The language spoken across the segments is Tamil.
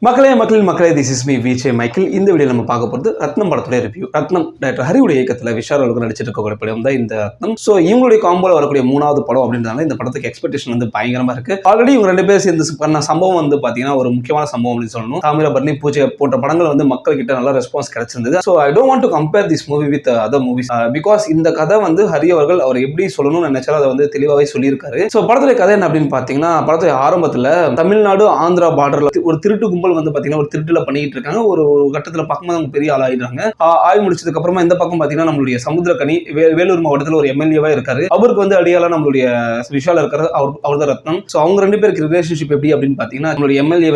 மக்களே this is me Vijay Michael. இந்த வீடியோ நம்ம பார்க்க போகிறது ரத்னம் படத்துடைய ரிவ்யூ. ரத்னம் டைரக்டர் ஹரியுடைய இயக்கத்தில் விஷால் அவர்கள் நடிச்சிட்டு இருக்கக்கூடிய படம் தான் இந்த ரத்னம். ஸோ இவங்களுடைய காம்போல வரக்கூடிய 3வது படம் அப்படின்றதால இந்த படத்துக்கு எக்ஸ்பெக்டேஷன் வந்து பயங்கரமா இருக்கு. ஆல்ரெடி இவங்க 2 பேர் சேர்ந்து பண்ண சம்பவம் வந்து பார்த்தீங்கன்னா ஒரு முக்கியமான சம்பவம் அப்படின்னு சொல்லணும். தாமிரபரணி, பூஜை போன்ற படங்கள் வந்து மக்கள் கிட்ட நல்ல ரெஸ்பான்ஸ் கிடைச்சிருந்தது. So I don't want to compare this movie with other movies because இந்த கதை வந்து ஹரி அவர்கள் அவர் எப்படி சொல்லணும்னு நினைச்சாலும் அதை வந்து தெளிவாகவே சொல்லியிருக்காரு. ஸோ படத்துடைய கதை என்ன அப்படின்னு பார்த்தீங்கன்னா, படத்துடைய ஆரம்பத்தில் தமிழ்நாடு ஆந்திரா பார்டர்ல ஒரு திருட்டு கும்பல் வந்து பாத்தீங்கன்னா ஒரு திருட்டுல பண்ணிட்டு இருக்காங்க. ஒரு கட்டத்துல பார்க்கும்போது அவங்க பெரிய ஆள் ஆயிடுறாங்க. ஆய்வு முடிச்சதுக்கு அப்புறமா இந்த பக்கம் பாத்தீங்கன்னா நம்மளுடைய சமுத்திரக்கனி வேலூர் மாவட்டத்தில் ஒரு எம்எல்ஏவா இருக்காரு. அவருக்கு வந்து அடியால நம்மளுடைய விஷால் இருக்காரு. அவர் தான் ரத்னம். சோ அவங்க 2 பேருக்கு ரிலேஷன்ஷிப் எப்படி அப்படின்னு பாத்தீங்கன்னா, நம்மளுடைய எம்எல்ஏ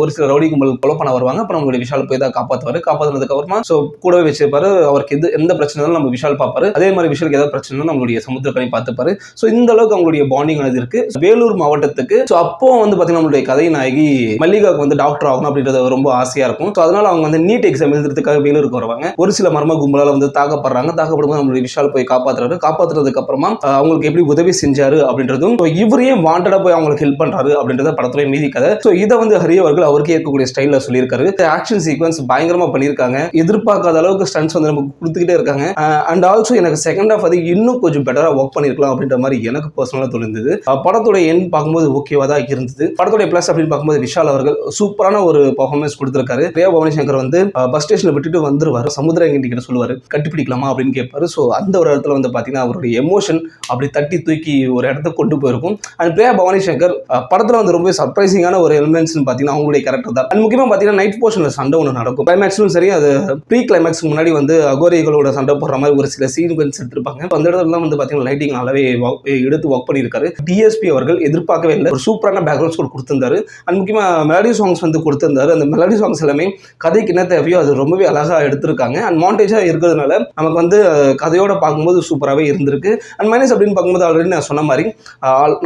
ஒரு சில ரவுடி கும்பல் கொலை பண்ண வருவாங்க. அப்புறம் நம்மளுடைய விஷால் போய் தான் காப்பாத்துவாரு. காப்பாத்துனதுக்கு அப்புறமா சோ கூடவே வச்சிருப்பாரு. அவருக்கு எந்த பிரச்சனை நம்ம விஷால் பார்ப்பாரு. அதே மாதிரி விஷாலுக்கு ஏதாவது பிரச்சனை நம்மளுடைய சமுத்திரக்கனி பார்த்துப்பாரு. சோ இந்த அளவுக்கு அவங்களுடைய பாண்டிங் இருக்கு. வேலூர் மாவட்டத்துக்கு சோ அப்போ வந்து பாத்தீங்கன்னா நம்மளுடைய கதை நாயகி மல்லிகாவுக்கு வந்து டாக்டர் ஆகணும் அப்படின்றது ரொம்ப ஆசையா இருக்கும். ஸோ அதனால அவங்க வந்து நீட் எக்ஸாம் எழுதுறதுக்காக வேலூருக்கு வருவாங்க. ஒரு சில மர்ம கும்பலால வந்து தாக்கப்படுறாங்க. தாக்கப்படும்போது நம்மளுடைய விஷால் போய் காப்பாத்துறாரு. காப்பாத்துறதுக்கு அப்புறமா அவங்களுக்கு எப்படி உதவி செஞ்சாரு அப்படின்றதும், இவரையே வாண்டடா போய் அவங்களுக்கு ஹெல்ப் பண்றாரு அப்படின்றத படத்துல மீதி கதை. ஸோ இதை வந்து ஹரி அவர்கள் அவருக்கே இருக்கக்கூடிய ஸ்டைல்ல சொல்லியிருக்காரு. ஆக்ஷன் சீக்வன்ஸ் பயங்கரமா பண்ணியிருக்காங்க. எதிர்பார்க்காத அளவுக்கு ஸ்டன்ட்ஸ் வந்து நமக்கு கொடுத்துக்கிட்டே இருக்காங்க. அண்ட் ஆல்சோ எனக்கு செகண்ட் ஹாஃப் அது இன்னும் கொஞ்சம் பெட்டரா ஒர்க் பண்ணிருக்கலாம் அப்படின்ற மாதிரி எனக்கு பர்சனலா தோணுது. படத்தோட எண் பார்க்கும்போது ஓகேவா தான் இருந்தது. படத்தோட பிளஸ் அப்படின்னு பார்க்கும்போது விஷால் அவர்கள் சூப்பரான ஒரு பெர்ஃபார்மன்ஸ் கொடுத்திருக்காரு. பிரியா பவானி சங்கர் வந்து பஸ் ஸ்டேஷன்ல விட்டுட்டு வந்துருவாரு. சமுத்திரக்கனி கிட்ட சொல்லுவாரு, கட்டிப்பிடிக்கலாமா அப்படின்னு கேட்பாரு. ஸோ அந்த ஒரு இடத்துல வந்து பாத்தீங்கன்னா அவருடைய எமோஷன் அப்படி தட்டி தூக்கி ஒரு இடத்துக்கு கொண்டு போயிருக்கும். அண்ட் பிரியா பவானி சங்கர் படத்துல வந்து ரொம்ப சர்ப்ரைசிங்கான ஒரு எலிமெண்ட்ஸ் பாத்தீங்கன்னா அவங்களுடைய கேரக்டர் தான். அண்ட் முக்கியமா பாத்தீங்கன்னா நைட் போர்ஷன்ல சண்டை ஒன்று நடக்கும். கிளைமேக்ஸும் சரி, அது ப்ரீ கிளைமேக்ஸ் முன்னாடி வந்து அகோரிகளோட சண்டை போடுற மாதிரி ஒரு சில சீக்வென்ஸ் எடுத்திருப்பாங்க. அந்த இடத்துல வந்து பாத்தீங்கன்னா லைட்டிங் நல்லாவே எடுத்து ஒர்க் பண்ணியிருக்காரு. டிஎஸ்பி அவர்கள் எதிர்பார்க்கவே இல்லை, ஒரு சூப்பரான பேக்ரவுண்ட் ஸ்கோர் கொடுத்திருந்தாரு. அண்ட் முக்கியமா மெலடி சாங்ஸ் வந்து கொடுத்திருந்தாரு. அந்த மெலடி சாங்ஸ் எல்லாமே கதைக்கு என்ன தேவையோ அது ரொம்பவே அழகா எடுத்திருக்காங்க. அண்ட் மாண்டேஜா இருக்கிறதுனால நமக்கு வந்து கதையோட பார்க்கும்போது சூப்பராகவே இருந்திருக்கு. அண்ட் மைனஸ் அப்படின்னு பார்க்கும்போது ஆல்ரெடி நான் சொன்ன மாதிரி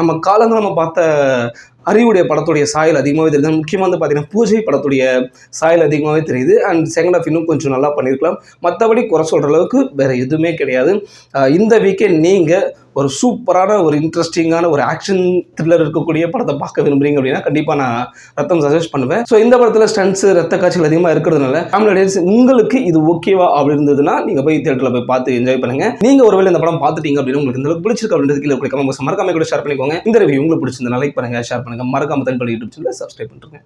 நம்ம காலங்கள் நம்ம பார்த்த ஹரியுடைய படத்துடைய சாயல் அதிகமாகவே தெரியுது. முக்கியமாக வந்து பார்த்தீங்கன்னா பூஜை படத்துடைய சாயல் அதிகமாகவே தெரியுது. அண்ட் செகண்ட் ஹாஃப் இன்னும் கொஞ்சம் நல்லா பண்ணியிருக்கலாம். மற்றபடி குறை சொல்கிற அளவுக்கு வேறு எதுவுமே கிடையாது. இந்த வீக்கெண்ட் நீங்கள் ஒரு சூப்பரான ஒரு இன்ட்ரெஸ்டிங்கான ஒரு ஆக்ஷன் த்ரில்லர் இருக்கக்கூடிய படத்தை பார்க்க விரும்புறீங்க அப்படின்னா கண்டிப்பாக நான் ரத்தம் சஜஸ்ட் பண்ணுவேன். ஸோ இந்த படத்தில் ஸ்டன்ட்ஸ் ரத்த காட்சிகள் அதிகமாக இருக்கிறதுனால ஃபேமிலி உங்களுக்கு இது ஓகேவா அப்படி இருந்ததுன்னா நீங்கள் போய் தியேட்டரில் போய் பார்த்து என்ஜாய் பண்ணுங்க. நீங்கள் ஒருவேளை இந்த படம் பார்த்துட்டீங்க அப்படின்னு உங்களுக்கு இந்த அளவுக்கு பிடிச்சிருக்கு அப்படின்றது கீழே மறக்காம கூட ஷேர் பண்ணிக்கோங்க. இந்த ரிவ்யூ உங்களுக்கு பிடிச்சிருந்தா லைக் பண்ணுங்க, ஷேர் பண்ணுங்க, மறக்காம தனிப்பட்ட யூடியூப் சேனலை சப்ஸ்கிரைப் பண்ணுங்க.